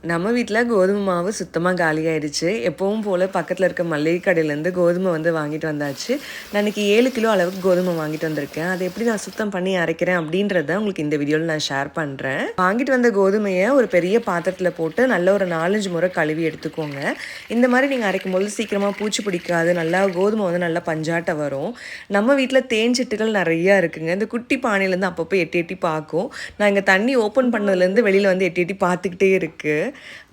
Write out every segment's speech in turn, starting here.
நம்ம வீட்ல கோதுமை மாவு சுத்தமா காலியாயிடுச்சு. எப்பவும் போல பக்கத்துல இருக்க மளிகை கடையிலேருந்து கோதுமை வாங்கிட்டு வந்தாச்சு. நான் இன்னைக்கு 7 கிலோ அளவுக்கு கோதுமை வாங்கிட்டு வந்திருக்கேன். அதை எப்படி நான் சுத்தம் பண்ணி அரைக்கிறேன் அப்படின்றத உங்களுக்கு இந்த வீடியோவில் நான் ஷேர் பண்ணுறேன். வாங்கிட்டு வந்த கோதுமையை ஒரு பெரிய பாத்திரத்தில் போட்டு நல்ல ஒரு 4-5 முறை கழுவி எடுத்துக்கோங்க. இந்த மாதிரி நீங்கள் அரைக்கும்போது சீக்கிரமாக பூச்சி பிடிக்காது. நல்லா கோதுமை நல்லா பஞ்சாட்ட வரும். நம்ம வீட்டில் தேன்சிட்டுகள் நிறையா இருக்குங்க. இந்த குட்டி பானையிலேருந்து அப்பப்போ எட்டி எட்டி பார்க்கும். நான் இங்கே தண்ணி ஓப்பன் பண்ணதுலேருந்து வெளியில் எட்டி எட்டி பார்த்துக்கிட்டே இருக்குது.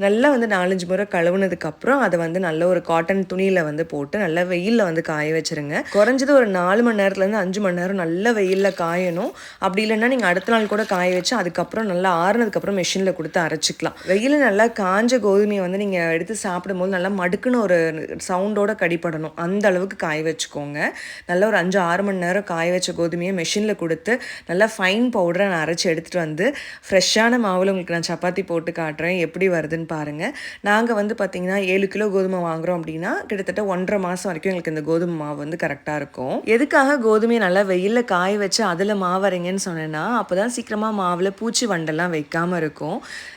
நல்லா 4-5 முறை கழுவுனதுக்கப்புறம் அதை நல்ல ஒரு காட்டன் துணியில் போட்டு நல்லா வெயிலில் காய வச்சுருங்க. குறைஞ்சது ஒரு 4 மணி நேரத்துலேருந்து 5 மணி நேரம் நல்ல வெயிலில் காயணும். அப்படி இல்லைன்னா நீங்கள் அடுத்த நாள் கூட காய வச்சு அதுக்கப்புறம் நல்லா ஆறுனதுக்கப்புறம் மெஷினில் கொடுத்து அரைச்சிக்கலாம். வெயிலில் நல்லா காஞ்ச கோதுமையை நீங்கள் எடுத்து சாப்பிடும்போது நல்லா மடுக்குன்னு ஒரு சவுண்டோட கடிப்படணும். அந்த அளவுக்கு காய வச்சுக்கோங்க. நல்லா ஒரு 5-6 மணி நேரம் காய வச்ச கோதுமையை மெஷினில் கொடுத்து நல்லா ஃபைன் பவுடரை நான் அரைச்சி எடுத்துகிட்டு ஃப்ரெஷ்ஷான மாவில் உங்களுக்கு நான் சப்பாத்தி போட்டு காட்டுறேன் எப்படி வருதுன்னு பாருங்கள். நாங்கள் பார்த்தீங்கன்னா 7 கிலோ கோதுமை வாங்குகிறோம் அப்படின்னா கிட்டத்தட்ட 1.5 மாதம் வரைக்கும் எங்களுக்கு இந்த கோதுமை மாவு கரெக்டாக இருக்கும். எதுக்காக கோதுமையை நல்லா வெயிலில் காய வச்சு அதில் மாவு அரைங்கன்னு சொன்னேன்னா அப்போ தான் சீக்கிரமாக மாவில் பூச்சி வண்டெல்லாம் வைக்காமல் இருக்கும்.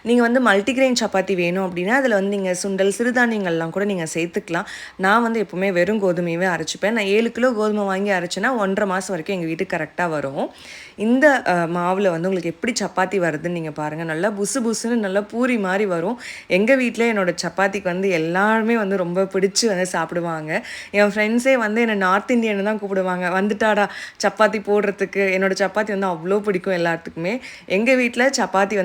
நீங்கள் மல்டிகிரெயின் சப்பாத்தி வேணும் அப்படின்னா அதில் நீங்கள் சுண்டல் சிறுதானியங்கள்லாம் கூட நீங்கள் சேர்த்துக்கலாம். நான் எப்போவுமே வெறும் கோதுமையவே அரைச்சிப்பேன். நான் 7 கிலோ கோதுமை வாங்கி அரைச்சேன்னா 1.5 மாதம் வரைக்கும் எங்கள் வீட்டுக்கு கரெக்டாக வரும். இந்த மாவில் உங்களுக்கு எப்படி சப்பாத்தி வருதுன்னு நீங்கள் பாருங்கள். நல்லா புசு புசுன்னு நல்லா பூரி மாதிரி வரும். எங்கள் வீட்டில் என்னோடய சப்பாத்திக்கு எல்லாருமே ரொம்ப பிடிச்சி சாப்பிடுவாங்க. என் ஃப்ரெண்ட்ஸே என்னை நார்த் இந்தியன்னு தான் கூப்பிடுவாங்க. வந்துட்டாடா சப்பாத்தி போடுறதுக்கு. என்னோடய சப்பாத்தி அவ்வளோ பிடிக்கும் எல்லாத்துக்குமே. எங்கள் வீட்டில் சப்பாத்தி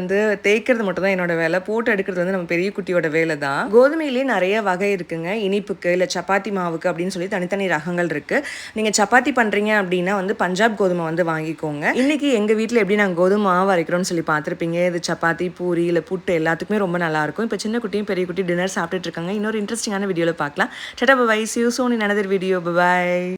தேய்க்கிறது மட்டும் தான் என்னோடய வேலை. போட்டு எடுக்கிறது நம்ம பெரிய குட்டியோட வேலை தான். கோதுமையிலேயே நிறைய வகை இருக்குங்க. இனிப்புக்கு இல்லை சப்பாத்தி மாவுக்கு அப்படின்னு சொல்லி தனித்தனி ரகங்கள் இருக்குது. நீங்கள் சப்பாத்தி பண்ணுறீங்க அப்படின்னா பஞ்சாப் கோதுமை வாங்கிக்கோங்க. இன்றைக்கி எங்கள் வீட்டில் எப்படி நாங்கள் கோதுமை மாவு அரைக்கிறோம்னு சொல்லி பார்த்துருப்பீங்க. இது சப்பாத்தி பூரி இல்லை புட்டு எல்லாத்துக்குமே ரொம்ப நல்லாயிருக்கும். இப்போ சின்ன குட்டியும் பெரிய குட்டி டின்னர் சாப்பிட்டுட்டு இருக்காங்க. இன்னொரு இன்ட்ரெஸ்டிங்கான வீடியோவில் பார்க்கலாம். Tata bye. See you soon in another video. Bye bye.